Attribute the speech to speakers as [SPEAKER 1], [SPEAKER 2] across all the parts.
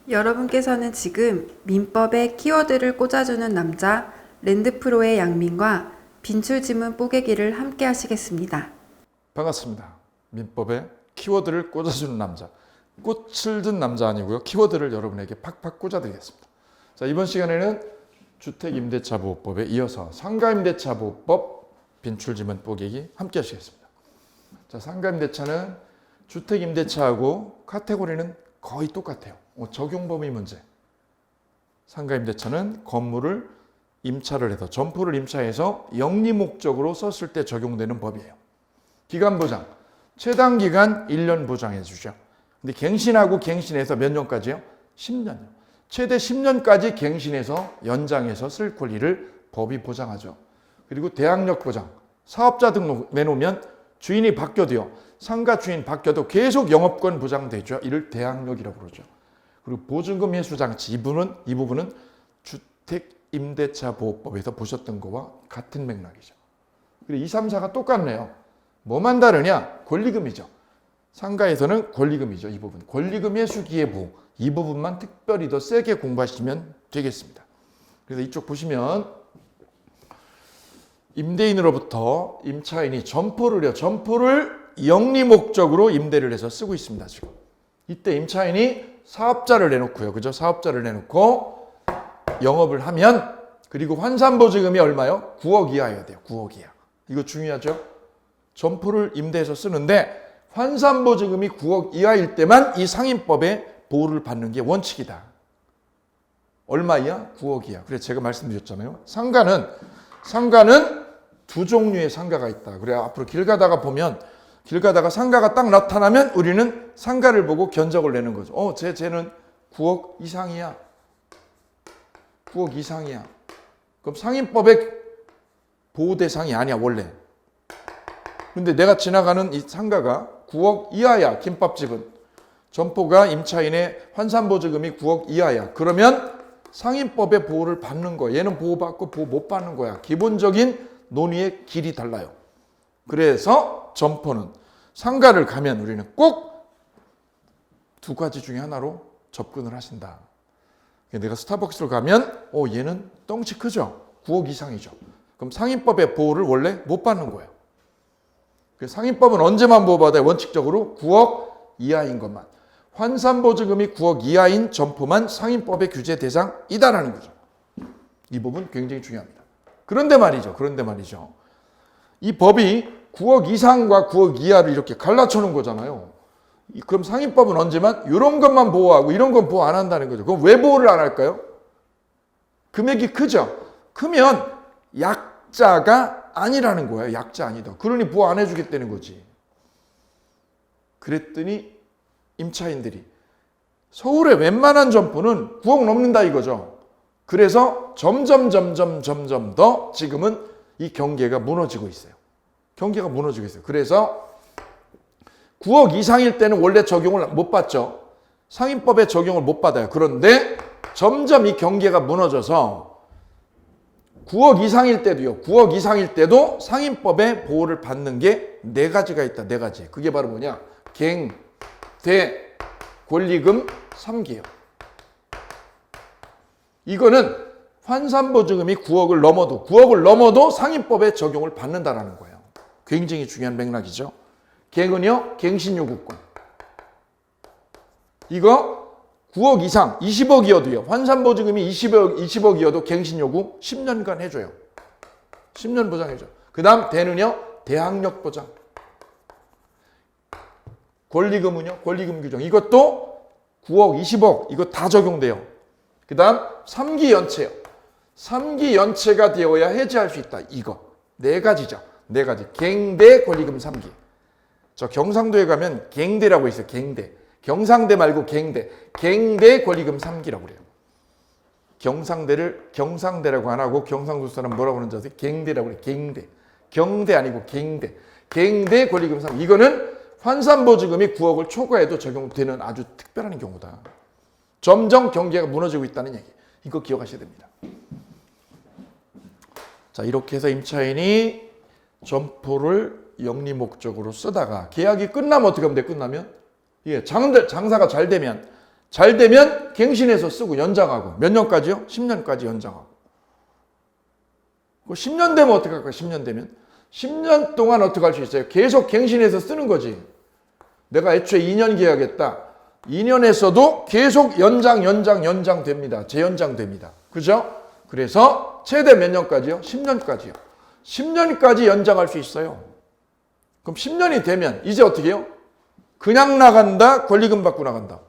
[SPEAKER 1] 여러분께서는 지금 민법에 키워드를 꽂아주는 남자 랜드프로의 양민과 빈출지문 뽀개기를 함께 하시겠습니다.
[SPEAKER 2] 반갑습니다. 민법에 키워드를 꽂아주는 남자, 꽃을 든 남자 아니고요. 키워드를 여러분에게 팍팍 꽂아드리겠습니다. 자, 이번 시간에는 주택임대차보호법에 이어서 상가임대차보호법 빈출지문 뽀개기 함께 하시겠습니다. 자, 상가임대차는 주택임대차하고 카테고리는 거의 똑같아요. 적용 범위 문제. 상가임대차는 건물을 임차를 해서 점포를 임차해서 영리 목적으로 썼을 때 적용되는 법이에요. 기간 보장, 최단 기간 1년 보장해 주죠. 근데 갱신하고 갱신해서 몇 년까지요? 10년요. 최대 10년까지 갱신해서 연장해서 쓸 권리를 법이 보장하죠. 그리고 대항력 보장, 사업자 등록 내놓으면 주인이 바뀌어도요. 상가 주인 바뀌어도 계속 영업권 보장되죠. 이를 대항력이라고 그러죠. 그리고 보증금 회수 장치, 이 부분은 주택임대차보호법에서 보셨던 거와 같은 맥락이죠. 그리고 2, 3, 4가 똑같네요. 뭐만 다르냐? 권리금이죠. 상가에서는 권리금이죠. 이 부분. 권리금 회수 기회부. 이 부분만 특별히 더 세게 공부하시면 되겠습니다. 그래서 이쪽 보시면 임대인으로부터 임차인이 점포를 영리 목적으로 임대를 해서 쓰고 있습니다. 지금. 이때 임차인이 사업자를 내놓고요. 그죠? 사업자를 내놓고 영업을 하면 그리고 환산보증금이 얼마요? 9억 이하여야 돼요. 9억 이하. 이거 중요하죠? 점포를 임대해서 쓰는데 환산보증금이 9억 이하일 때만 이 상임법의 보호를 받는 게 원칙이다. 얼마 이하? 9억 이하. 그래서 제가 말씀드렸잖아요. 상가는 두 종류의 상가가 있다. 그래 앞으로 길 가다가 상가가 딱 나타나면 우리는 상가를 보고 견적을 내는 거죠. 쟤는 9억 이상이야. 9억 이상이야. 그럼 상임법의 보호 대상이 아니야, 원래. 근데 내가 지나가는 이 상가가 9억 이하야, 김밥집은. 점포가 임차인의 환산보증금이 9억 이하야. 그러면 상임법의 보호를 받는 거야. 얘는 보호받고 보호 못 받는 거야. 기본적인 논의의 길이 달라요. 그래서 점포는 상가를 가면 우리는 꼭 두 가지 중에 하나로 접근을 하신다. 내가 스타벅스로 가면 얘는 덩치 크죠? 9억 이상이죠. 그럼 상임법의 보호를 원래 못 받는 거예요. 상임법은 언제만 보호받아요? 원칙적으로 9억 이하인 것만. 환산보증금이 9억 이하인 점포만 상임법의 규제 대상이다라는 거죠. 이 부분 굉장히 중요합니다. 그런데 말이죠. 이 법이 9억 이상과 9억 이하를 이렇게 갈라쳐 놓은 거잖아요. 그럼 상임법은 언제만 이런 것만 보호하고 이런 건 보호 안 한다는 거죠. 그럼 왜 보호를 안 할까요? 금액이 크죠. 크면 약자가 아니라는 거예요. 약자 아니다. 그러니 보호 안 해주겠다는 거지. 그랬더니 임차인들이 서울의 웬만한 점포는 9억 넘는다 이거죠. 그래서 점점 더 지금은 이 경계가 무너지고 있어요. 그래서 9억 이상일 때는 원래 적용을 못 받죠. 상임법에 적용을 못 받아요. 그런데 점점 이 경계가 무너져서 9억 이상일 때도 상임법의 보호를 받는 게 네 가지가 있다. 네 가지. 그게 바로 뭐냐? 갱, 대, 권리금, 3기예요. 이거는 환산보증금이 9억을 넘어도 상임법에 적용을 받는다라는 거예요. 굉장히 중요한 맥락이죠. 갱은요, 갱신요구권. 이거 9억 이상, 20억이어도요. 환산보증금이 20억이어도 갱신요구 10년간 해줘요. 10년 보장해줘. 그 다음 대는요, 대항력 보장. 권리금은요, 권리금 규정. 이것도 9억, 20억, 이거 다 적용돼요. 그 다음 3기 연체요. 3기 연체가 되어야 해지할 수 있다. 이거. 네 가지죠. 네 가지. 갱대, 권리금 3기. 저 경상도에 가면 갱대라고 있어요. 갱대. 경상대 말고 갱대. 갱대, 권리금 3기라고 그래요. 경상대를 경상대라고 안 하고 경상도 사람 뭐라고 하는지 아세요? 갱대라고 그래요. 갱대. 경대 아니고 갱대. 갱대, 권리금 3기. 이거는 환산보증금이 9억을 초과해도 적용되는 아주 특별한 경우다. 점점 경계가 무너지고 있다는 얘기. 이거 기억하셔야 됩니다. 자, 이렇게 해서 임차인이 점포를 영리 목적으로 쓰다가 계약이 끝나면 어떻게 하면 돼? 끝나면 장사가 잘 되면 잘 되면 갱신해서 쓰고 연장하고 몇 년까지요? 10년까지 연장하고. 10년 되면 어떻게 할까요? 10년 되면 10년 동안 어떻게 할 수 있어요? 계속 갱신해서 쓰는 거지. 내가 애초에 2년 계약했다. 2년에서도 계속 연장 됩니다. 재연장 됩니다. 그죠? 그래서 최대 몇 년까지요? 10년까지요. 10년까지 연장할 수 있어요. 그럼 10년이 되면 이제 어떻게 해요? 그냥 나간다, 권리금 받고 나간다.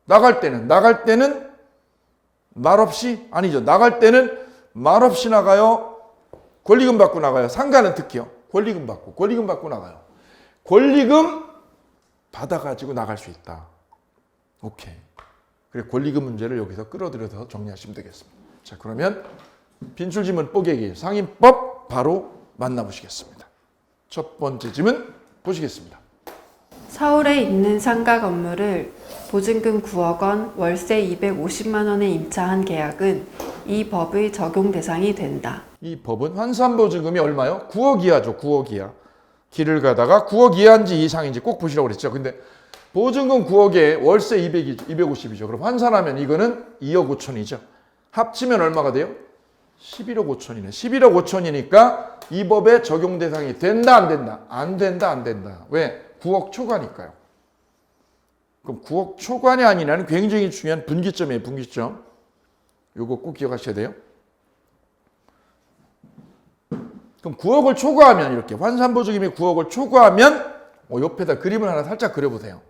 [SPEAKER 2] 나갈 때는 말없이, 아니죠. 나갈 때는 말없이 나가요. 권리금 받고 나가요. 상가는 특히요. 권리금 받고 나가요. 권리금 받아가지고 나갈 수 있다. 오케이. 그래, 권리금 문제를 여기서 끌어들여서 정리하시면 되겠습니다. 자, 그러면 빈출지문 뽀개기 상임법 바로 만나보시겠습니다. 첫 번째 지문 보시겠습니다.
[SPEAKER 1] 서울에 있는 상가 건물을 보증금 9억 원, 월세 250만 원에 임차한 계약은 이 법의 적용 대상이 된다.
[SPEAKER 2] 이 법은 환산보증금이 얼마요? 9억 이하죠. 9억 이하. 길을 가다가 9억 이하인지 이상인지 꼭 보시라고 그랬죠. 근데 보증금 9억에 월세 250이죠. 그럼 환산하면 이거는 2억 5천이죠. 합치면 얼마가 돼요? 11억 5천이네. 11억 5천이니까 이 법의 적용 대상이 된다, 안 된다? 안 된다, 안 된다. 왜? 9억 초과니까요. 그럼 9억 초과냐 아니냐는 굉장히 중요한 분기점이에요. 분기점. 요거 꼭 기억하셔야 돼요. 그럼 9억을 초과하면 이렇게 환산보증금이 9억을 초과하면 옆에다 그림을 하나 살짝 그려보세요.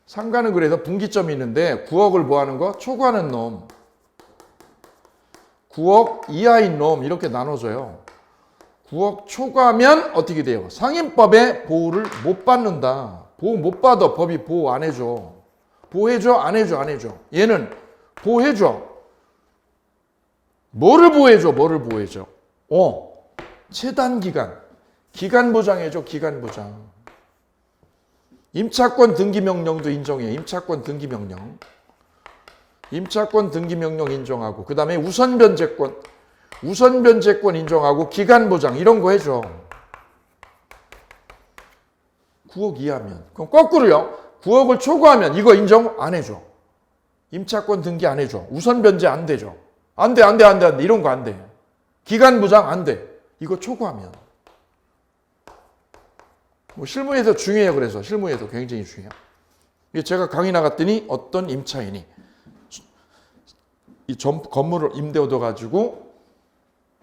[SPEAKER 2] 상가는 그래서 분기점이 있는데 9억을 뭐 하는 거? 초과하는 놈. 9억 이하인 놈 이렇게 나눠져요. 9억 초과하면 어떻게 돼요? 상임법에 보호를 못 받는다. 보호 못 받아. 법이 보호 안 해줘. 보호해줘? 안 해줘? 안 해줘. 얘는 보호해줘. 뭐를 보호해줘? 뭐를 보호해줘? 최단기간. 기간 보장해줘. 기간 보장. 임차권 등기명령도 인정해. 임차권 등기명령. 임차권 등기명령 인정하고 그 다음에 우선변제권. 우선변제권 인정하고 기간 보장 이런 거 해줘. 9억 이하면. 그럼 거꾸로요. 9억을 초과하면 이거 인정 안 해줘. 임차권 등기 안 해줘. 우선변제 안 되죠. 안 돼. 이런 거 안 돼. 기간 보장 안 돼. 이거 초과하면. 뭐 실무에서 중요해요. 그래서 실무에서 굉장히 중요해요. 제가 강의 나갔더니 어떤 임차인이 이 건물을 임대 얻어가지고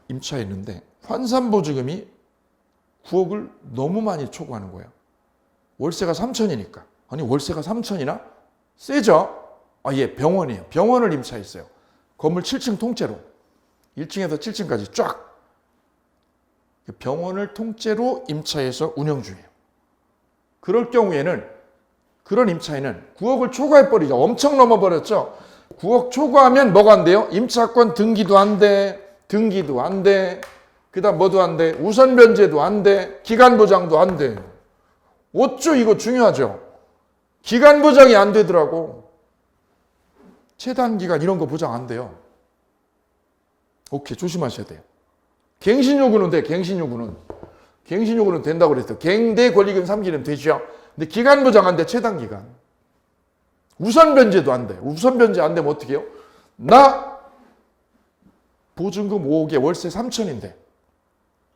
[SPEAKER 2] 임차했는데 환산보증금이 9억을 너무 많이 초과하는 거예요. 월세가 3천이니까. 아니 월세가 3천이나? 세죠? 예, 병원이에요. 병원을 임차했어요. 건물 7층 통째로. 1층에서 7층까지 쫙. 병원을 통째로 임차해서 운영 중이에요. 그럴 경우에는 그런 임차인은 9억을 초과해버리죠. 엄청 넘어버렸죠. 9억 초과하면 뭐가 안 돼요? 임차권 등기도 안 돼. 등기도 안 돼. 그 다음 뭐도 안 돼. 우선변제도 안 돼. 기간보장도 안 돼. 어쩌 이거 중요하죠. 기간보장이 안 되더라고. 최단기간 이런 거 보장 안 돼요. 오케이, 조심하셔야 돼요. 갱신요구는 돼. 갱신요구는 된다고 그랬어요. 갱대 권리금 3기는 되죠. 근데 기간보장 안 돼. 최단기간. 우선변제도 안 돼. 우선변제 안 되면 어떻게 해요? 나 보증금 5억에 월세 3천인데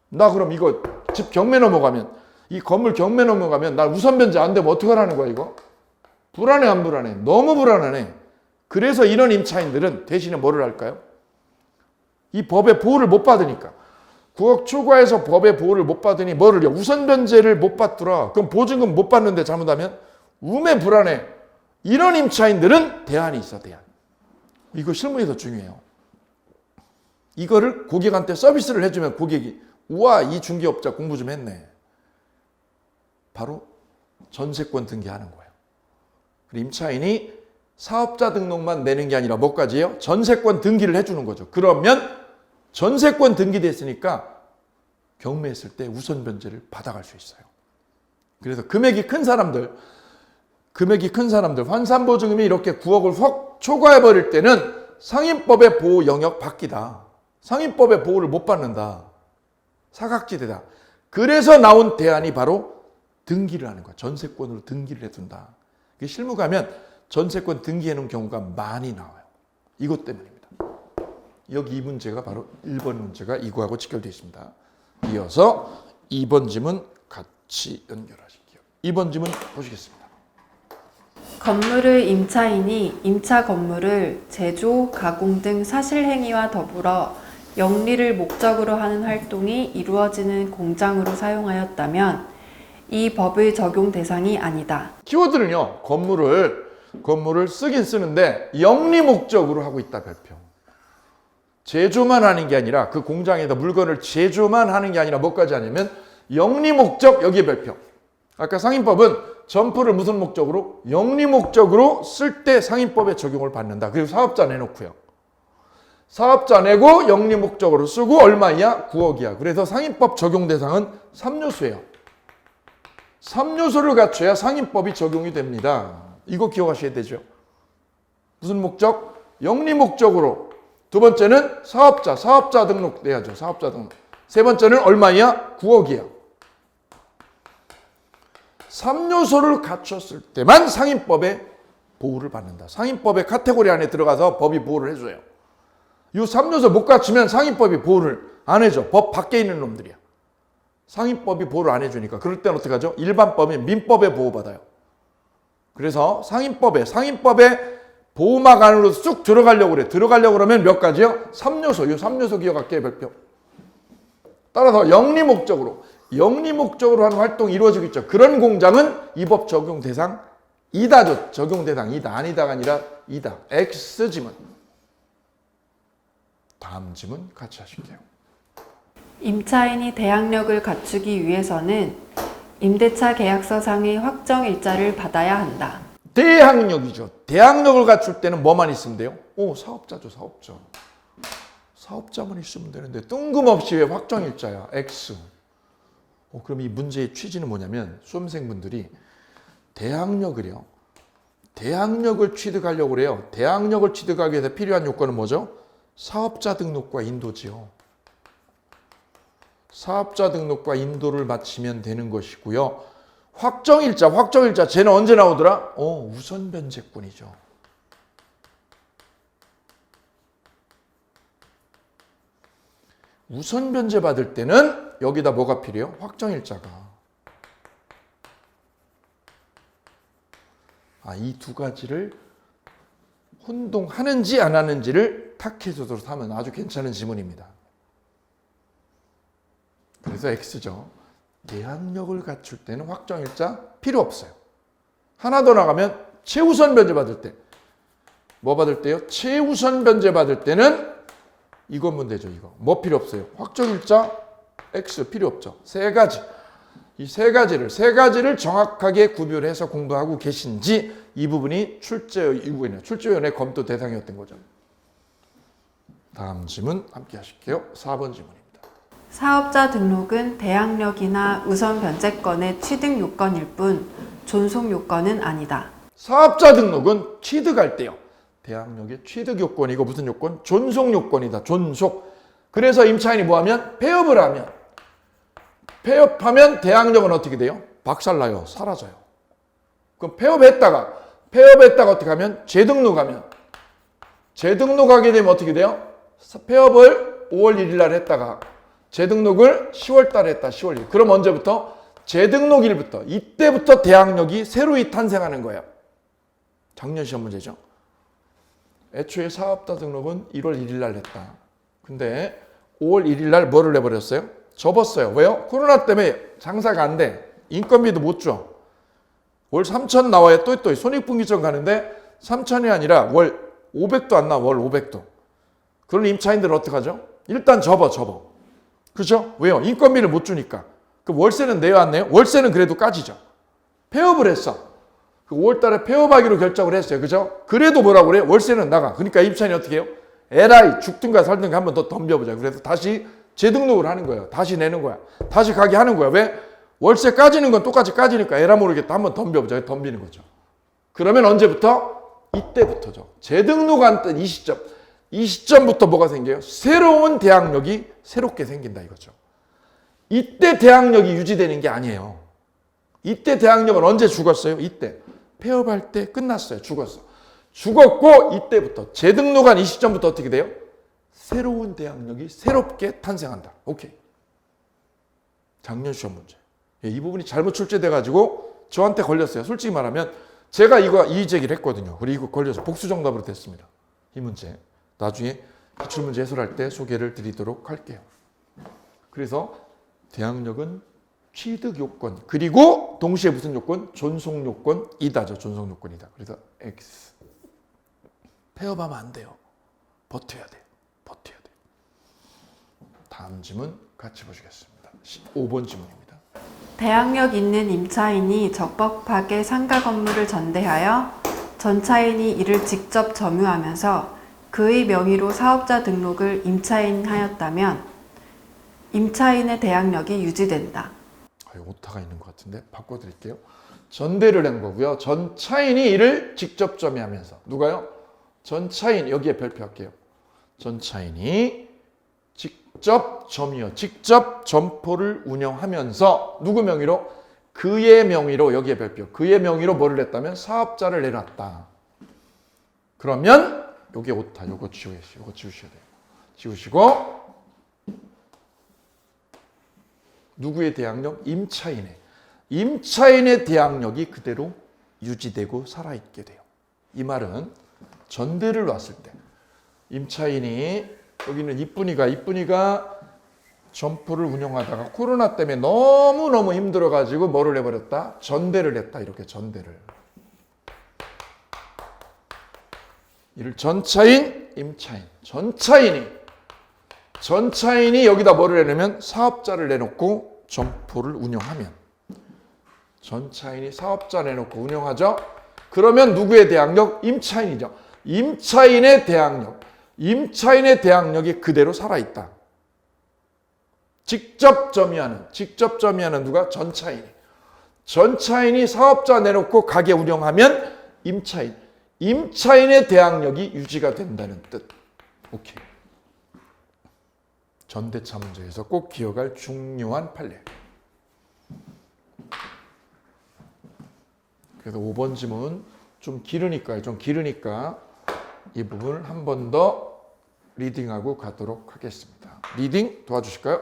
[SPEAKER 2] 나 그럼 이거 집 경매 넘어가면 이 건물 경매 넘어가면 나 우선변제 안 되면 어떡하라는 거야 이거? 불안해 안 불안해? 너무 불안하네. 그래서 이런 임차인들은 대신에 뭐를 할까요? 이 법의 보호를 못 받으니까 9억 초과해서 법의 보호를 못 받으니 뭐를 해요? 우선변제를 못 받더라. 그럼 보증금 못 받는데 잘못하면 우매 불안해. 이런 임차인들은 대안이 있어. 대안. 이거 실무에서 중요해요. 이거를 고객한테 서비스를 해주면 고객이 우와 이 중개업자 공부 좀 했네. 바로 전세권 등기하는 거예요. 임차인이 사업자 등록만 내는 게 아니라 뭐까지 해요? 전세권 등기를 해주는 거죠. 그러면 전세권 등기됐으니까 경매했을 때 우선 변제를 받아갈 수 있어요. 그래서 금액이 큰 사람들 환산보증금이 이렇게 9억을 확 초과해버릴 때는 상임법의 보호 영역 밖이다. 상임법의 보호를 못 받는다. 사각지대다. 그래서 나온 대안이 바로 등기를 하는 거야. 전세권으로 등기를 해둔다. 실무 가면 전세권 등기해 놓은 경우가 많이 나와요. 이것 때문입니다. 여기 이 문제가 바로 1번 문제가 이거하고 직결되어 있습니다. 이어서 2번 지문 같이 연결하실게요. 2번 지문 보시겠습니다.
[SPEAKER 1] 건물을 임차인이 임차 건물을 제조, 가공 등 사실 행위와 더불어 영리를 목적으로 하는 활동이 이루어지는 공장으로 사용하였다면 이 법의 적용 대상이 아니다.
[SPEAKER 2] 키워드는요. 건물을 쓰긴 쓰는데 영리 목적으로 하고 있다 별표. 제조만 하는 게 아니라 그 공장에다 물건을 제조만 하는 게 아니라 뭐까지 하냐면 영리 목적 여기에 별표. 아까 상임법은 점포를 무슨 목적으로? 영리 목적으로 쓸 때 상임법에 적용을 받는다. 그리고 사업자 내놓고요. 사업자 내고 영리 목적으로 쓰고 얼마이야? 9억이야. 그래서 상임법 적용 대상은 3요소예요. 3요소를 갖춰야 상임법이 적용이 됩니다. 이거 기억하셔야 되죠. 무슨 목적? 영리 목적으로. 두 번째는 사업자 등록 내야죠. 사업자 등록. 세 번째는 얼마이야? 9억이야. 3요소를 갖췄을 때만 상임법의 보호를 받는다. 상임법의 카테고리 안에 들어가서 법이 보호를 해줘요. 이 3요소 못 갖추면 상임법이 보호를 안 해줘. 법 밖에 있는 놈들이야. 상임법이 보호를 안 해주니까. 그럴 때는 어떻게 하죠? 일반법이 민법에 보호받아요. 그래서 상임법의 보호막 안으로 쑥 들어가려고 그래. 들어가려고 그러면 몇 가지요? 3요소. 이 3요소 기억할게요. 별표. 따라서 영리 목적으로 하는 활동이 이루어지고 있죠. 그런 공장은 이 법 적용 대상 이다죠. 적용 대상 이다. 아니다가 아니라 이다. X 지문. 다음 지문 같이 하실게요.
[SPEAKER 1] 임차인이 대항력을 갖추기 위해서는 임대차 계약서상의 확정 일자를 받아야 한다.
[SPEAKER 2] 대항력이죠. 대항력을 갖출 때는 뭐만 있으면 돼요? 사업자죠. 사업자만 있으면 되는데 뜬금없이 왜 확정일자야? X. 그럼 이 문제의 취지는 뭐냐면 수험생분들이 대항력을 취득하려고 그래요. 대항력을 취득하기 위해서 필요한 요건은 뭐죠? 사업자 등록과 인도지요. 사업자 등록과 인도를 마치면 되는 것이고요. 확정일자 쟤는 언제 나오더라? 우선 변제권이죠. 우선 변제 받을 때는 여기다 뭐가 필요해요? 확정일자가. 이 두 가지를 혼동하는지 안 하는지를 탁해주도록 하면 아주 괜찮은 지문입니다. 그래서 X죠. 대항력을 갖출 때는 확정일자 필요 없어요. 하나 더 나가면 최우선 변제 받을 때. 뭐 받을 때요? 최우선 변제 받을 때는 이것만 되죠. 이거. 뭐 필요 없어요? 확정일자 X 필요 없죠. 세 가지. 이 세 가지를 정확하게 구별해서 공부하고 계신지 이 부분이 출제위원회 검토 대상이었던 거죠. 다음 지문 함께 하실게요. 4번 지문입니다.
[SPEAKER 1] 사업자 등록은 대항력이나 우선 변제권의 취득 요건일 뿐 존속 요건은 아니다.
[SPEAKER 2] 사업자 등록은 취득할 때요. 대항력의 취득 요건이고 무슨 요건? 존속 요건이다. 존속. 그래서 임차인이 뭐하면? 폐업하면 대항력은 어떻게 돼요? 박살나요. 사라져요. 그럼 폐업했다가 어떻게 하면? 재등록하게 되면 어떻게 돼요? 폐업을 5월 1일 날 했다가 재등록을 10월 달에 했다. 10월 1일. 그럼 언제부터? 재등록일부터. 이때부터 대항력이 새로이 탄생하는 거예요. 작년 시험 문제죠. 애초에 사업자 등록은 1월 1일 날 했다. 근데 5월 1일 날 뭐를 내버렸어요? 접었어요. 왜요? 코로나 때문에 장사가 안 돼. 인건비도 못 줘. 월 3천 나와야 또 손익분기점 가는데 3천이 아니라 월 500도 안 나와. 월 500도. 그런 임차인들은 어떡하죠? 일단 접어. 그죠? 왜요? 인건비를 못 주니까. 그럼 월세는 내야 안 내요? 월세는 그래도 까지죠. 폐업을 했어. 그 5월 달에 폐업하기로 결정을 했어요. 그죠? 그래도 뭐라고 그래요? 월세는 나가. 그러니까 임차인이 어떻게 해요? 에라이 죽든가 살든가 한 번 더 덤벼보자. 그래서 다시 재등록을 하는 거예요. 다시 내는 거야. 다시 가게 하는 거야. 왜? 월세 까지는 건 똑같이 까지니까 에라 모르겠다. 한 번 덤벼보자. 덤비는 거죠. 그러면 언제부터? 이때부터죠. 재등록한 때 이 시점부터 뭐가 생겨요? 새로운 대항력이 새롭게 생긴다 이거죠. 이때 대항력이 유지되는 게 아니에요. 이때 대항력은 언제 죽었어요? 이때. 폐업할 때 끝났어요. 죽었어. 죽었고 이때부터 재등록한 이 시점부터 어떻게 돼요? 새로운 대항력이 새롭게 탄생한다. 오케이. 작년 시험 문제. 이 부분이 잘못 출제돼가지고 저한테 걸렸어요. 솔직히 말하면 제가 이의 제기를 했거든요. 그리고 걸려서 복수 정답으로 됐습니다. 이 문제. 나중에 기출문제 해설할 때 소개를 드리도록 할게요. 그래서 대항력은 취득 요건 그리고 동시에 무슨 요건? 존속 요건이다죠. 존속 요건이다. 그래서 X. 폐업하면 안 돼요. 버텨야 돼요. 버텨야 돼요. 다음 지문 같이 보시겠습니다. 15번 지문입니다.
[SPEAKER 1] 대항력 있는 임차인이 적법하게 상가 건물을 전대하여 전차인이 이를 직접 점유하면서 그의 명의로 사업자 등록을 임차인하였다면 임차인의 대항력이 유지된다.
[SPEAKER 2] 오타가 있는 것 같은데 바꿔드릴게요. 전대를 낸 거고요. 전차인이 이를 직접 점유하면서 누가요? 전차인 여기에 별표할게요. 전차인이 직접 점유요. 직접 점포를 운영하면서 누구 명의로? 그의 명의로 여기에 별표. 그의 명의로 뭐를 했다면 사업자를 내놨다. 그러면 여기 오타 요거 지우셔야 돼요. 지우시고 누구의 대항력? 임차인의 대항력이 그대로 유지되고 살아있게 돼요. 이 말은 전대를 놨을 때 임차인이 여기는 이쁜이가 점포를 운영하다가 코로나 때문에 너무너무 힘들어가지고 뭐를 해버렸다? 전대를 했다. 이렇게 전대를. 이를 전차인, 임차인. 전차인이 여기다 뭐를 내놓으면 사업자를 내놓고 점포를 운영하면 전차인이 사업자 내놓고 운영하죠. 그러면 누구의 대항력? 임차인이죠. 임차인의 대항력이 그대로 살아있다. 직접 점유하는 누가? 전차인이 사업자 내놓고 가게 운영하면 임차인의 대항력이 유지가 된다는 뜻. 오케이. 전대차 문제에서 꼭 기억할 중요한 판례. 그래서 5번 지문 좀 길으니까 이 부분을 한 번 더 리딩하고 가도록 하겠습니다. 리딩 도와주실까요?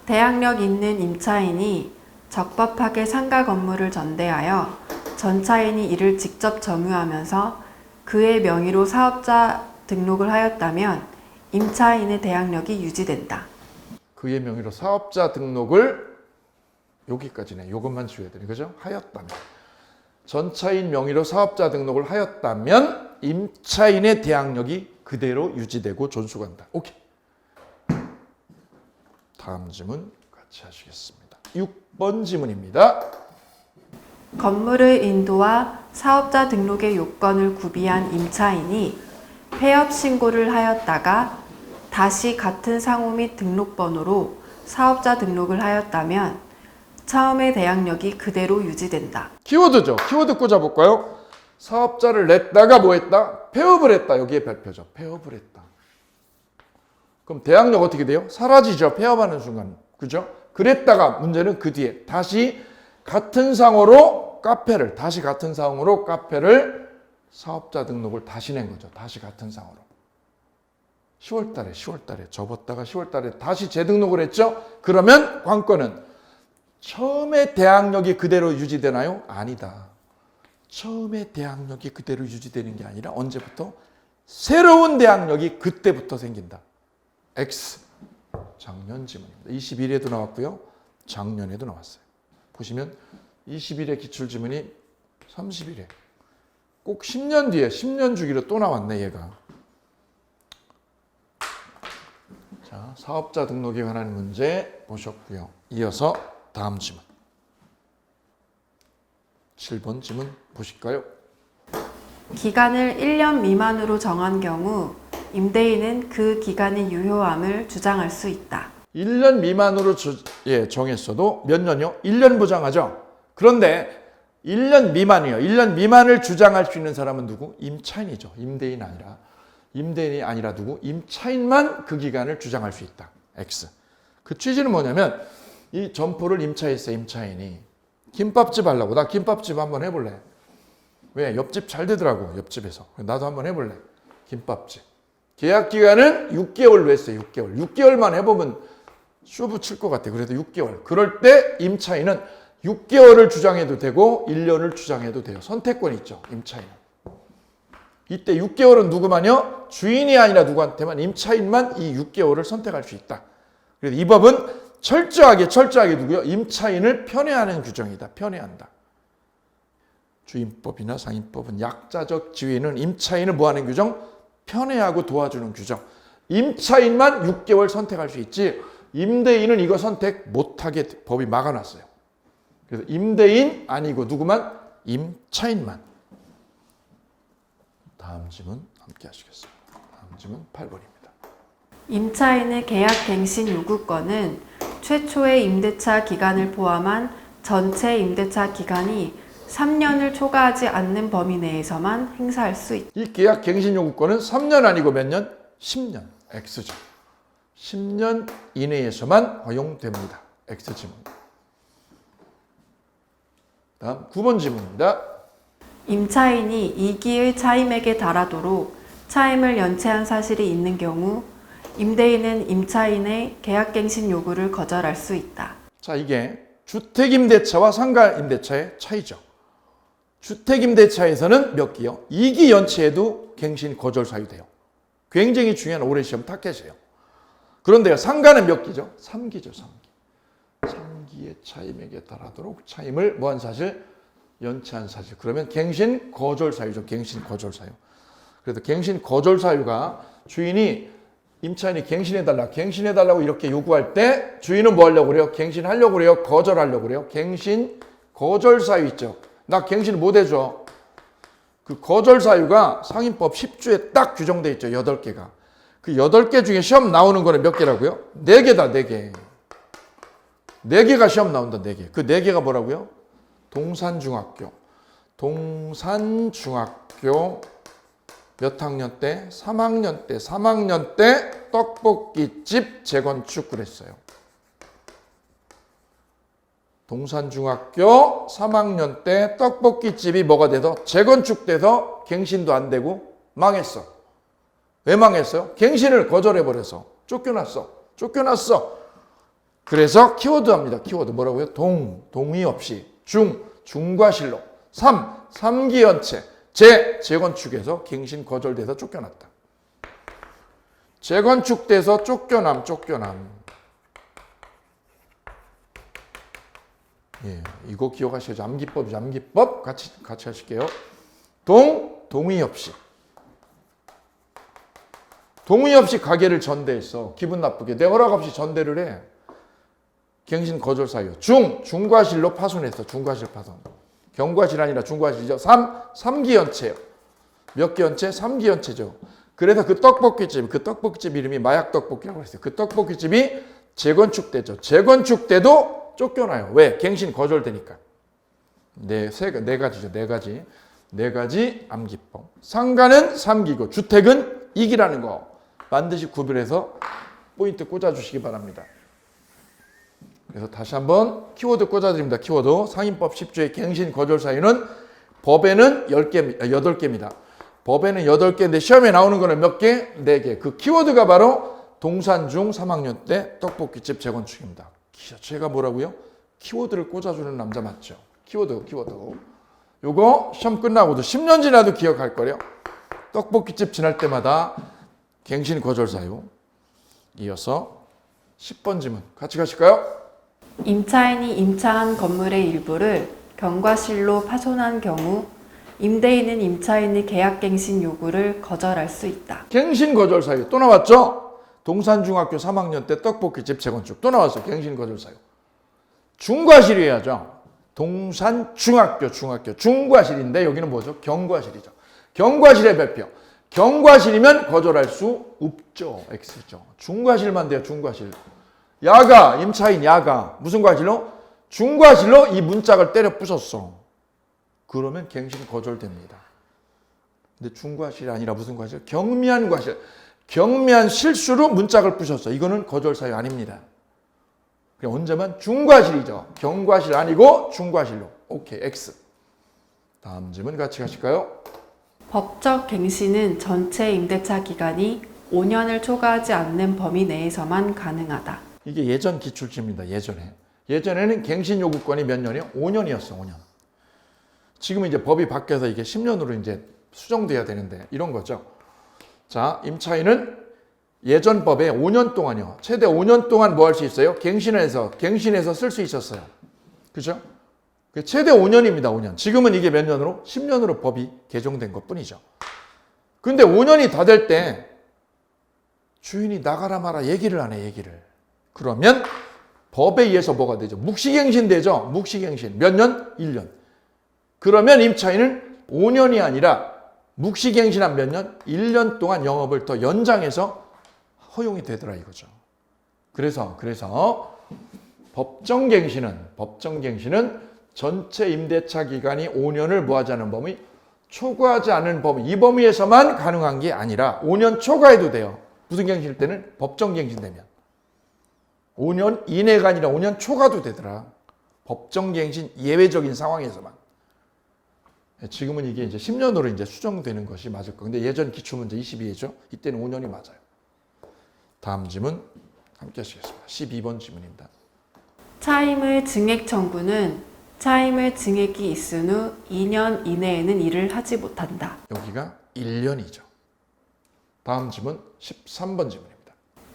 [SPEAKER 1] 대항력 있는 임차인이 적법하게 상가 건물을 전대하여 전차인이 이를 직접 점유하면서 그의 명의로 사업자 등록을 하였다면 임차인의 대항력이 유지된다.
[SPEAKER 2] 그의 명의로 사업자 등록을 여기까지네. 이것만 지워야 되는 거죠. 하였다면. 전차인 명의로 사업자 등록을 하였다면 임차인의 대항력이 그대로 유지되고 존속한다. 오케이. 다음 지문 같이 하시겠습니다. 6번 지문입니다.
[SPEAKER 1] 건물의 인도와 사업자 등록의 요건을 구비한 임차인이 폐업 신고를 하였다가 다시 같은 상호 및 등록번호로 사업자 등록을 하였다면 처음의 대항력이 그대로 유지된다.
[SPEAKER 2] 키워드죠. 키워드 꽂아볼까요? 사업자를 냈다가 뭐 했다? 폐업을 했다. 여기에 별표죠. 폐업을 했다. 그럼 대항력 어떻게 돼요? 사라지죠. 폐업하는 순간. 그죠? 그랬다가 문제는 그 뒤에 다시 같은 상호로 카페를 사업자 등록을 다시 낸 거죠. 다시 같은 상호로. 10월달에 접었다가 10월달에 다시 재등록을 했죠. 그러면 관건은 처음에 대항력이 그대로 유지되나요? 아니다. 처음에 대항력이 그대로 유지되는 게 아니라 언제부터? 새로운 대항력이 그때부터 생긴다. X. 작년 지문입니다. 21회도 나왔고요. 작년에도 나왔어요. 보시면 21회 기출지문이 31회. 꼭 10년 뒤에 10년 주기로 또 나왔네 얘가. 자, 사업자 등록에 관한 문제 보셨고요. 이어서 다음 지문. 7번 지문 보실까요?
[SPEAKER 1] 기간을 1년 미만으로 정한 경우 임대인은 그 기간의 유효함을 주장할 수 있다.
[SPEAKER 2] 1년 미만으로 정했어도 몇 년이요? 1년 보장하죠. 그런데 1년 미만이요. 1년 미만을 주장할 수 있는 사람은 누구? 임차인이죠. 임대인이 아니라 누구? 임차인만 그 기간을 주장할 수 있다. X. 그 취지는 뭐냐면 이 점포를 임차했어요. 임차인이. 김밥집 하려고. 나 김밥집 한번 해볼래. 왜? 옆집 잘 되더라고. 옆집에서. 나도 한번 해볼래. 김밥집. 계약 기간은 6개월로 했어요. 6개월. 6개월만 해보면 쇼부 칠 것 같아. 그래도 6개월. 그럴 때 임차인은 6개월을 주장해도 되고 1년을 주장해도 돼요. 선택권이 있죠. 임차인은. 이때 6개월은 누구만요? 주인이 아니라 누구한테만 임차인만 이 6개월을 선택할 수 있다. 그래서 이 법은 철저하게 누구요? 임차인을 편애하는 규정이다. 편애한다. 주임법이나 상임법은 약자적 지위는 임차인을 뭐하는 규정? 편애하고 도와주는 규정. 임차인만 6개월 선택할 수 있지 임대인은 이거 선택 못하게 법이 막아놨어요. 그래서 임대인 아니고 누구만? 임차인만. 다음 질문 함께 하시겠습니다. 다음 질문 8번입니다.
[SPEAKER 1] 임차인의 계약 갱신 요구권은 최초의 임대차 기간을 포함한 전체 임대차 기간이 3년을 초과하지 않는 범위 내에서만 행사할 수 있다.
[SPEAKER 2] 이 계약 갱신 요구권은 3년 아니고 몇 년? 10년. X죠. 10년 이내에서만 허용됩니다. X 질문. 다음 9번 질문입니다.
[SPEAKER 1] 임차인이 2기의 차임액에 달하도록 차임을 연체한 사실이 있는 경우 임대인은 임차인의 계약갱신 요구를 거절할 수 있다.
[SPEAKER 2] 자, 이게 주택임대차와 상가임대차의 차이죠. 주택임대차에서는 몇 기요? 2기 연체에도 갱신 거절 사유돼요. 굉장히 중요한 올해 시험 타겟이에요. 그런데 상가는 몇 기죠? 3기죠. 3기. 3기의 차임액에 달하도록 차임을 뭐한 사실? 연체한 사실. 그러면 갱신 거절 사유죠. 갱신 거절 사유. 그래서 갱신 거절 사유가 주인이 임차인이 갱신해달라고 이렇게 요구할 때 주인은 뭐 하려고 그래요? 갱신하려고 그래요? 거절하려고 그래요? 갱신 거절 사유 있죠. 나 갱신 못 해줘. 그 거절 사유가 상임법 10조에 딱 규정돼 있죠. 8개가. 그 8개 중에 시험 나오는 거는 몇 개라고요? 4개다. 4개. 4개가 시험 나온다. 4개. 그 4개가 뭐라고요? 동산중학교 몇 학년 때? 3학년 때 떡볶이집 재건축 그랬어요. 동산중학교 3학년 때 떡볶이집이 뭐가 돼서 재건축돼서 갱신도 안 되고 망했어. 왜 망했어요? 갱신을 거절해버려서 쫓겨났어. 그래서 키워드 합니다. 키워드 뭐라고요? 동의 없이 중과실로 3기 연체 재건축에서 갱신 거절돼서 쫓겨났다. 재건축돼서 쫓겨남. 예, 이거 기억하셔야죠. 암기법이죠. 암기법 같이 하실게요. 동의 없이 가게를 전대했어. 기분 나쁘게 내 허락 없이 전대를 해. 갱신 거절 사유. 중과실로 파손했어. 중과실 파손. 경과실 아니라 중과실이죠. 3기 연체예요. 몇 기 연체? 3기 연체죠. 그래서 그 떡볶이집 이름이 마약 떡볶이라고 했어요. 그 떡볶이집이 재건축되죠. 재건축 때도 쫓겨나요. 왜? 갱신 거절되니까. 네 가지죠. 네 가지 암기법. 상가는 3기고 주택은 2기라는 거 반드시 구별해서 포인트 꽂아주시기 바랍니다. 그래서 다시 한번 키워드 꽂아드립니다. 키워드 상임법 10조의 갱신 거절 사유는 법에는 8개입니다. 법에는 8개인데 시험에 나오는 거는 몇 개? 4개. 그 키워드가 바로 동산중 3학년 때 떡볶이집 재건축입니다. 제가 뭐라고요? 키워드를 꽂아주는 남자 맞죠? 키워드. 요거 시험 끝나고도 10년 지나도 기억할 거래요. 떡볶이집 지날 때마다 갱신 거절 사유. 이어서 10번 질문 같이 가실까요?
[SPEAKER 1] 임차인이 임차한 건물의 일부를 경과실로 파손한 경우 임대인은 임차인의 계약갱신 요구를 거절할 수 있다.
[SPEAKER 2] 갱신 거절 사유 또 나왔죠? 동산중학교 3학년 때 떡볶이집 재건축 또 나왔어. 갱신 거절 사유. 중과실이어야죠. 동산중학교 중과실인데 여기는 뭐죠? 경과실이죠. 경과실의 별표. 경과실이면 거절할 수 없죠. X죠. 중과실만 돼요. 중과실. 임차인 무슨 과실로? 중과실로 이 문짝을 때려 부쉈어. 그러면 갱신 거절됩니다. 근데 중과실이 아니라 무슨 과실? 경미한 과실. 경미한 실수로 문짝을 부셨어. 이거는 거절 사유 아닙니다. 그냥 언제만 중과실이죠. 경과실 아니고 중과실로. 오케이, X. 다음 질문 같이 가실까요?
[SPEAKER 1] 법적 갱신은 전체 임대차 기간이 5년을 초과하지 않는 범위 내에서만 가능하다.
[SPEAKER 2] 이게 예전 기출집입니다. 예전에는 갱신 요구권이 몇 년이요? 5년이었어. 5년. 지금은 이제 법이 바뀌어서 이게 10년으로 이제 수정돼야 되는데 이런 거죠. 자, 임차인은 예전 법에 5년 동안요. 최대 5년 동안 뭐 할 수 있어요? 갱신해서 쓸 수 있었어요. 그죠? 최대 5년입니다. 5년. 지금은 이게 몇 년으로? 10년으로 법이 개정된 것뿐이죠. 근데 5년이 다 될 때 주인이 나가라 마라 얘기를 안 해. 얘기를. 그러면 법에 의해서 뭐가 되죠? 묵시갱신 되죠? 묵시갱신. 몇 년? 1년. 그러면 임차인은 5년이 아니라 묵시갱신한 몇 년? 1년 동안 영업을 더 연장해서 허용이 되더라 이거죠. 그래서 법정갱신은 전체 임대차 기간이 5년을 뭐하자는 범위? 초과하지 않은 범위. 이 범위에서만 가능한 게 아니라 5년 초과해도 돼요. 무슨 갱신일 때는? 법정갱신 되면. 5년 이내가 아니라 5년 초과도 되더라. 법정갱신 예외적인 상황에서만. 지금은 이게 이제 10년으로 이제 수정되는 것이 맞을 거예요. 근데 예전 기출문제 22회죠. 이때는 5년이 맞아요. 다음 질문 함께 하시겠습니다. 12번 질문입니다.
[SPEAKER 1] 차임의 증액 청구는 차임의 증액이 있은 후 2년 이내에는 일을 하지 못한다.
[SPEAKER 2] 여기가 1년이죠. 다음 질문 13번 질문입니다.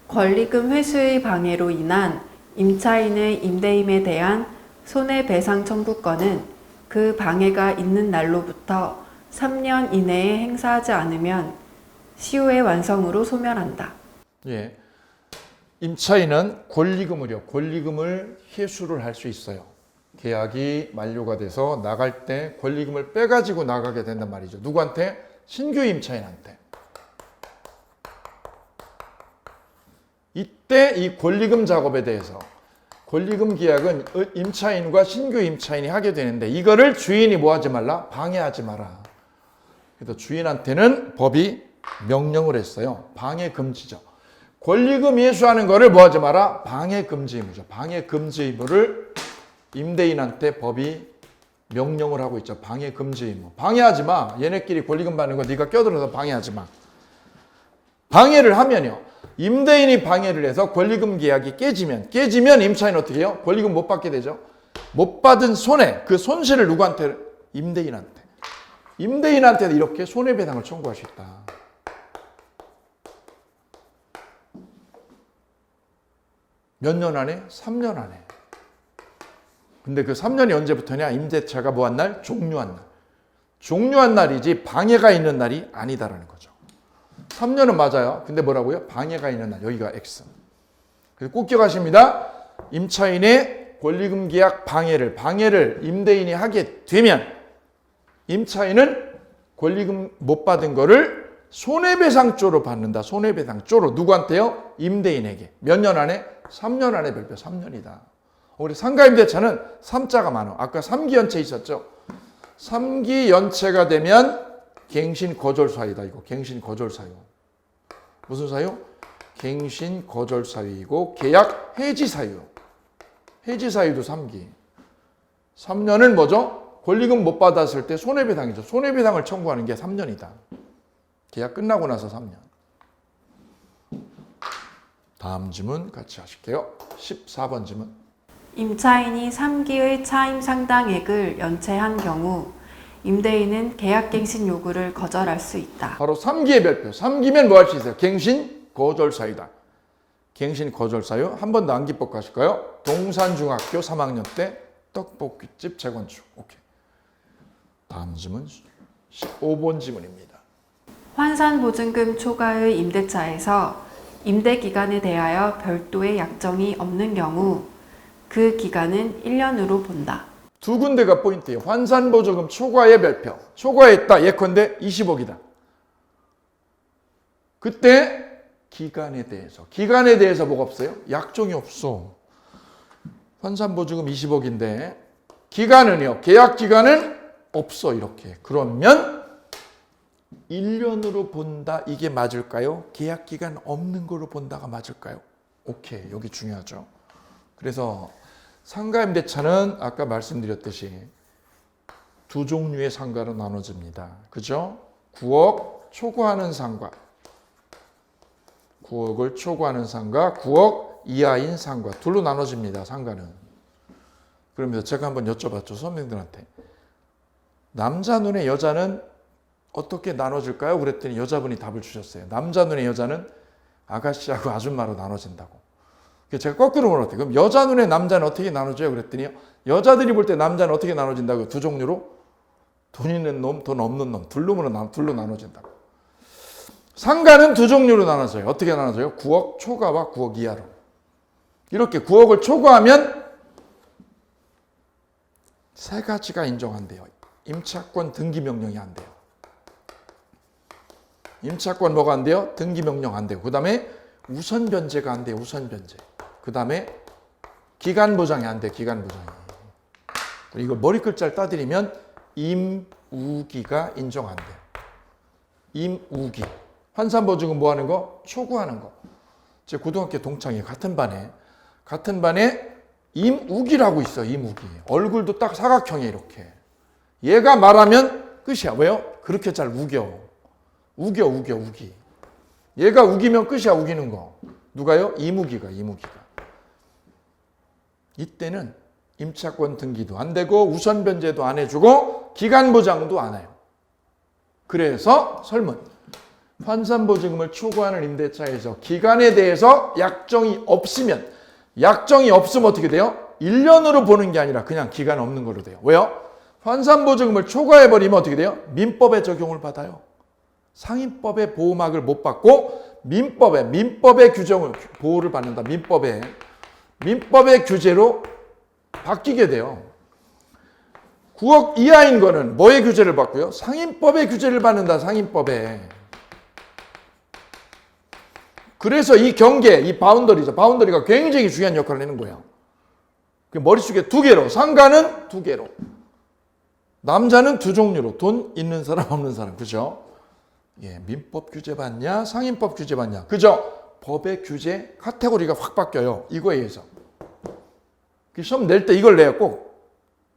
[SPEAKER 1] 권리금 회수의 방해로 인한 임차인의 임대임에 대한 손해배상 청구권은 그 방해가 있는 날로부터 3년 이내에 행사하지 않으면 시효의 완성으로 소멸한다.
[SPEAKER 2] 예, 임차인은 권리금을 회수를 할 수 있어요. 계약이 만료가 돼서 나갈 때 권리금을 빼가지고 나가게 된단 말이죠. 누구한테? 신규 임차인한테. 이때 이 권리금 작업에 대해서 권리금 계약은 임차인과 신규 임차인이 하게 되는데 이거를 주인이 뭐 하지 말라? 방해하지 마라. 그래서 주인한테는 법이 명령을 했어요. 방해 금지죠. 권리금 회수하는 거를 뭐 하지 마라? 방해 금지 의무죠. 방해 금지 의무를 임대인한테 법이 명령을 하고 있죠. 방해 금지 의무. 방해하지 마. 얘네끼리 권리금 받는 거 네가 껴들어서 방해하지 마. 방해를 하면요. 임대인이 방해를 해서 권리금 계약이 깨지면 임차인은 어떻게 해요? 권리금 못 받게 되죠. 못 받은 손해, 그 손실을 누구한테? 임대인한테. 임대인한테도 이렇게 손해배상을 청구할 수 있다. 몇 년 안에? 3년 안에. 근데 그 3년이 언제부터냐? 임대차가 뭐한 날? 종료한 날. 종료한 날이지 방해가 있는 날이 아니다라는 거죠. 3년은 맞아요. 근데 뭐라고요? 방해가 있는 날. 여기가 X. 그래서 꼭 기억하십니다. 임차인의 권리금 계약 방해를 임대인이 하게 되면 임차인은 권리금 못 받은 거를 손해배상조로 받는다. 손해배상조로. 누구한테요? 임대인에게. 몇 년 안에? 3년 안에 별표 3년이다. 우리 상가임대차는 3자가 많아. 아까 3기 연체 있었죠? 3기 연체가 되면 갱신 거절 사유다. 이거 갱신 거절 사유. 무슨 사유? 갱신 거절 사유이고 계약 해지 사유. 해지 사유도 3기. 3년은 뭐죠? 권리금 못 받았을 때 손해배상이죠. 손해배상을 청구하는 게 3년이다. 계약 끝나고 나서 3년. 다음 질문 같이 하실게요. 14번 질문.
[SPEAKER 1] 임차인이 3기의 차임 상당액을 연체한 경우 임대인은 계약갱신 요구를 거절할 수 있다.
[SPEAKER 2] 바로 3기의 별표. 3기면 뭐 할 수 있어요? 갱신 거절 사유다. 갱신 거절 사유. 한 번 더 암기법 가실까요? 동산중학교 3학년 때 떡볶이집 재건축. 오케이. 다음 질문 15번 질문입니다.
[SPEAKER 1] 환산보증금 초과의 임대차에서 임대기간에 대하여 별도의 약정이 없는 경우 그 기간은 1년으로 본다.
[SPEAKER 2] 두 군데가 포인트예요. 환산보증금 초과의 별표. 초과했다. 예컨대 20억이다. 그때 기간에 대해서 뭐가 없어요? 약정이 없어. 환산보증금 20억인데 기간은요. 계약 기간은 없어. 이렇게. 그러면 1년으로 본다. 이게 맞을까요? 계약 기간 없는 걸로 본다가 맞을까요? 오케이. 여기 중요하죠. 그래서 상가임대차는 아까 말씀드렸듯이 두 종류의 상가로 나눠집니다. 그죠? 9억 초과하는 상가, 9억을 초과하는 상가, 9억 이하인 상가, 둘로 나눠집니다. 상가는. 그러면서 제가 한번 여쭤봤죠. 선생님들한테. 남자 눈에 여자는 어떻게 나눠질까요? 그랬더니 여자분이 답을 주셨어요. 남자 눈에 여자는 아가씨하고 아줌마로 나눠진다고. 제가 거꾸로 물었대요. 그럼 여자 눈에 남자는 어떻게 나눠져요? 그랬더니 여자들이 볼 때 남자는 어떻게 나눠진다고요? 두 종류로? 돈 있는 놈, 돈 없는 놈. 둘로 나눠진다고. 상가는 두 종류로 나눠져요. 어떻게 나눠져요? 9억 초과와 9억 이하로. 이렇게 9억을 초과하면 세 가지가 인정한대요. 임차권 등기 명령이 안 돼요. 임차권 뭐가 안 돼요? 등기 명령 안 되고. 그 다음에 우선 변제가 안 돼요. 우선 변제. 그 다음에 기간 보장이 안 돼요. 기간 보장이. 이거 머리 글자를 따드리면 임우기가 인정 안 돼요. 임우기. 환산보증은 뭐 하는 거? 초구하는 거. 제 고등학교 동창이 같은 반에 임우기라고 있어. 임우기. 얼굴도 딱 사각형이 이렇게. 얘가 말하면 끝이야. 왜요? 그렇게 잘 우겨. 우기. 얘가 우기면 끝이야. 우기는 거. 누가요? 이무기가. 이때는 임차권 등기도 안 되고 우선 변제도 안 해주고 기간 보장도 안 해요. 그래서 설문. 환산보증금을 초과하는 임대차에서 기간에 대해서 약정이 없으면 어떻게 돼요? 1년으로 보는 게 아니라 그냥 기간 없는 걸로 돼요. 왜요? 환산보증금을 초과해버리면 어떻게 돼요? 민법의 적용을 받아요. 상인법의 보호막을 못 받고 민법의 규정을 보호를 받는다. 민법의 규제로 바뀌게 돼요. 9억 이하인 거는 뭐의 규제를 받고요? 상인법의 규제를 받는다. 상인법에. 그래서 이 경계, 이 바운더리가 굉장히 중요한 역할을 하는 거예요. 머릿속에 두 개로, 상가는 두 개로. 남자는 두 종류로, 돈 있는 사람 없는 사람. 그죠? 예, 민법 규제 받냐, 상인법 규제 받냐. 그죠? 법의 규제 카테고리가 확 바뀌어요. 이거에 의해서. 시험 낼 때 이걸 내요. 꼭.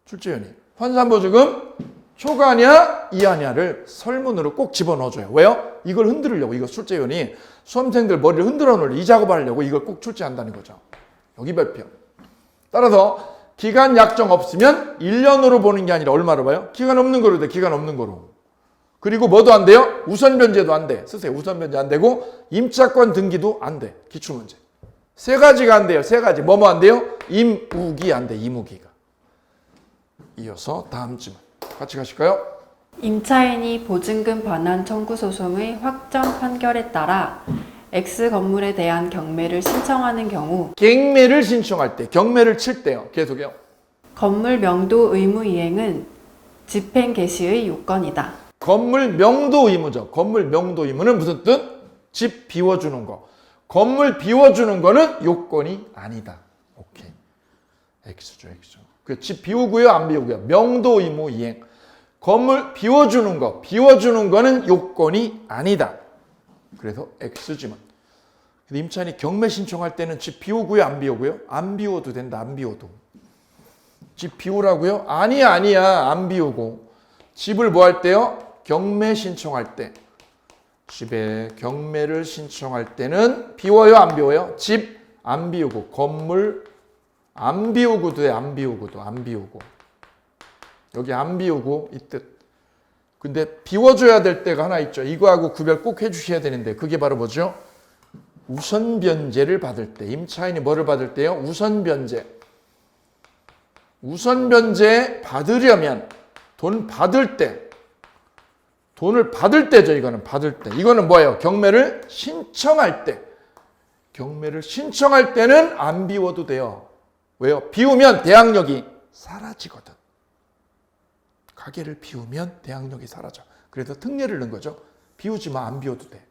[SPEAKER 2] 출제위원이. 환산보증금 초과냐 이하냐를 설문으로 꼭 집어넣어줘요. 왜요? 이걸 흔들으려고. 이거 출제위원이 수험생들 머리를 흔들어 놓으려고 이 작업을 하려고 이걸 꼭 출제한다는 거죠. 여기 발표. 따라서 기간 약정 없으면 1년으로 보는 게 아니라 얼마로 봐요? 기간 없는 거로 돼. 기간 없는 거로. 그리고 뭐도 안 돼요? 우선 변제도 안 돼. 쓰세요. 우선 변제 안 되고 임차권 등기도 안 돼. 기출문제. 세 가지가 안 돼요. 세 가지. 뭐뭐 안 돼요? 임우기 안 돼. 임우기가. 이어서 다음 질문. 같이 가실까요?
[SPEAKER 1] 임차인이 보증금 반환 청구 소송의 확정 판결에 따라 X 건물에 대한 경매를 신청하는 경우
[SPEAKER 2] 경매를 신청할 때, 경매를 칠 때요. 계속해요.
[SPEAKER 1] 건물 명도 의무 이행은 집행 개시의 요건이다.
[SPEAKER 2] 건물 명도 의무죠. 건물 명도 의무는 무슨 뜻? 집 비워주는 거. 건물 비워주는 거는 요건이 아니다. 오케이. X죠. 그 집 비우고요, 안 비우고요. 명도 의무 이행. 건물 비워주는 거는 요건이 아니다. 그래서 X지만. 임차인이 경매 신청할 때는 집 비우고요, 안 비우고요? 안 비워도 된다. 안 비워도. 집 비우라고요? 아니야. 안 비우고. 집을 뭐 할 때요? 경매 신청할 때. 집에 경매를 신청할 때는 비워요, 안 비워요? 집 안 비우고. 건물 안 비우고도 돼. 안 비우고. 여기 안 비우고 이 뜻. 근데 비워줘야 될 때가 하나 있죠. 이거하고 구별 꼭 해주셔야 되는데 그게 바로 뭐죠? 우선 변제를 받을 때. 임차인이 뭐를 받을 때요? 우선 변제. 우선 변제 받으려면 돈 받을 때. 돈을 받을 때죠. 이거는 받을 때. 이거는 뭐예요? 경매를 신청할 때. 경매를 신청할 때는 안 비워도 돼요. 왜요? 비우면 대항력이 사라지거든. 가게를 비우면 대항력이 사라져. 그래서 특례를 넣은 거죠. 비우지 마. 안 비워도 돼.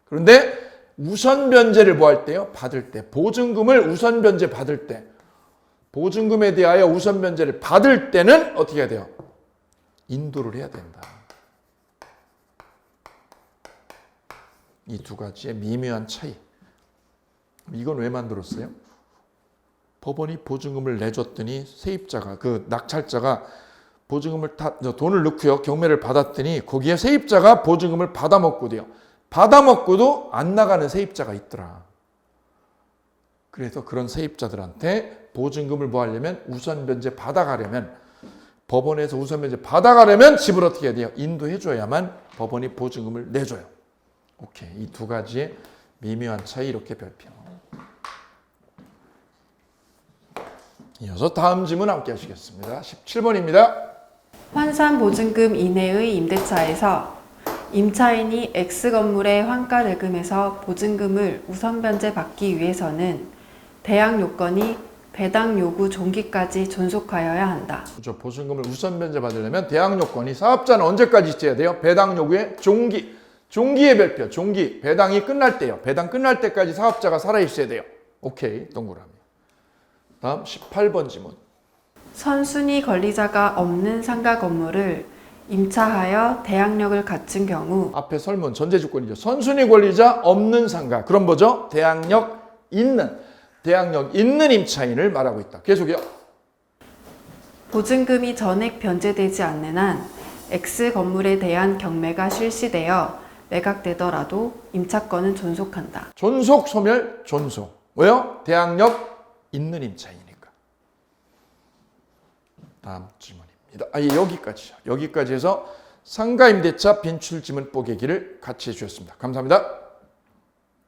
[SPEAKER 2] 그런데 우선 변제를 뭐 할 때요? 받을 때. 보증금을 우선 변제 받을 때. 보증금에 대하여 우선 변제를 받을 때는 어떻게 해야 돼요? 인도를 해야 된다. 이 두 가지의 미묘한 차이. 이건 왜 만들었어요? 법원이 보증금을 내줬더니 세입자가, 그 낙찰자가 보증금을 돈을 넣고요. 경매를 받았더니 거기에 세입자가 보증금을 받아먹고도요. 받아먹고도 안 나가는 세입자가 있더라. 그래서 그런 세입자들한테 보증금을 뭐 하려면 우선 변제 받아가려면 법원에서 우선 변제 받아가려면 집을 어떻게 해야 돼요? 인도해줘야만 법원이 보증금을 내줘요. 오케이. 이 두 가지의 미묘한 차이 이렇게 별표. 이어서 다음 질문 함께 하시겠습니다. 17번입니다.
[SPEAKER 1] 환산 보증금 이내의 임대차에서 임차인이 X건물의 환가 대금에서 보증금을 우선 변제 받기 위해서는 대항 요건이 배당 요구 종기까지 존속하여야 한다.
[SPEAKER 2] 그렇죠. 보증금을 우선 변제 받으려면 대항 요건이 사업자는 언제까지 있어야 돼요? 배당 요구의 종기. 종기의 별표. 종기. 배당이 끝날 때요. 배당 끝날 때까지 사업자가 살아 있어야 돼요. 오케이. 동그라미. 다음 18번 지문.
[SPEAKER 1] 선순위 권리자가 없는 상가 건물을 임차하여 대항력을 갖춘 경우
[SPEAKER 2] 앞에 설문 전제조건이죠. 선순위 권리자 없는 상가. 그럼 뭐죠? 대항력 있는 임차인을 말하고 있다. 계속해요.
[SPEAKER 1] 보증금이 전액 변제되지 않는 한 X 건물에 대한 경매가 실시되어 매각되더라도 임차권은 존속한다.
[SPEAKER 2] 존속, 소멸, 존속. 왜요? 대항력 있는 임차인이니까. 다음 질문입니다. 여기까지요. 여기까지 해서 상가 임대차 빈출 지문 뽀개기를 같이 해주셨습니다. 감사합니다.